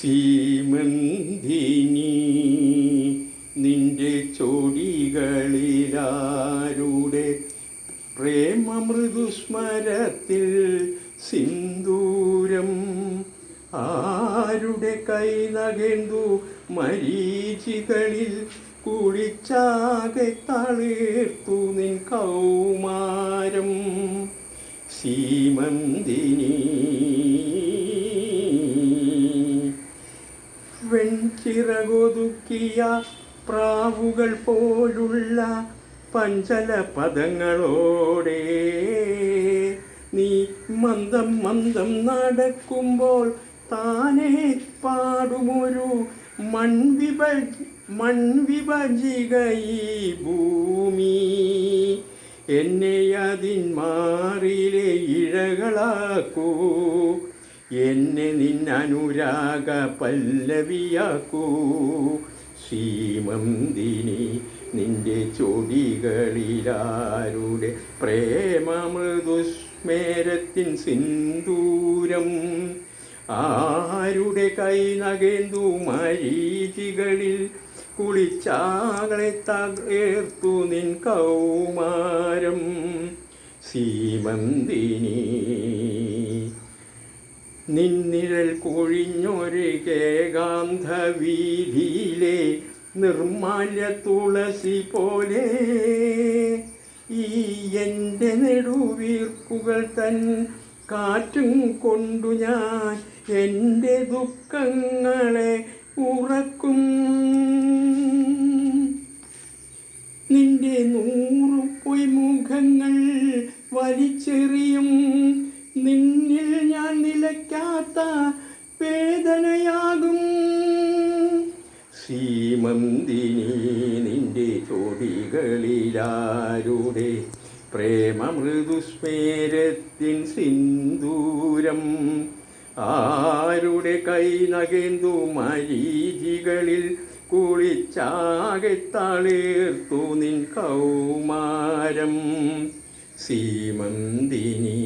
സീമന്തിനി നിന്റെ ചൊടികളിലാരുടെ പ്രേമമൃദുസ്മരത്തിൽ സിന്ദൂരം ആരുടെ കൈ നകേന്ദു മരീചികളിൽ കുളിച്ചാകെ തളിർത്തു നിൻ കൗമാരം സീമന്തിനി വെൺചിറകൊതുക്കിയ പ്രാവുകൾ പോലുള്ള പഞ്ചല പദങ്ങളോടെ നീ മന്ദം മന്ദം നടക്കുമ്പോൾ താനേ പാടുമൊരു മൺവിഭജിക ഈ ഭൂമി എന്നെ അതിൻ മാറിലെ ഇഴകളാക്കൂ എന്നെ നിന്നനുരാഗ പല്ലവിയാക്കൂ സീമന്തിനി നിന്റെ ചൊടികളിലാരുടെ പ്രേമമൃദുസ്മേരത്തിൻ സിന്ദൂരം ആരുടെ കൈ നകേന്ദു മരീചികളിൽ കുളിച്ചാകളെ തകർത്തു നിൻ കൗമാരം സീമന്തിനി നിന്നിഴൽ കൊഴിഞ്ഞൊരു ഏകാന്ത വീതിയിലെ നിർമാല്യ തുളസി പോലെ ഈ എൻ്റെ നെടുവീർപ്പുകൾ തൻ കാറ്റും കൊണ്ടു ഞാൻ എൻ്റെ ദുഃഖങ്ങളെ ഉറക്കും നിന്റെ 100 പൊയ്മുഖങ്ങൾ വലിച്ചെറിയും നിന്നിൽ ഞാൻ നിലയ്ക്കാത്ത വേദനയാകും സീമന്തിനി നിന്റെ ചൊടികളിലാരുടെ പ്രേമമൃദുസ്മേരത്തിൻ സിന്ദൂരം ആരുടെ കൈ നകേന്ദു മരീചികളിൽ കുളിച്ചാകെ തളിർത്തു നിൻ കൗമാരം സീമന്തിനി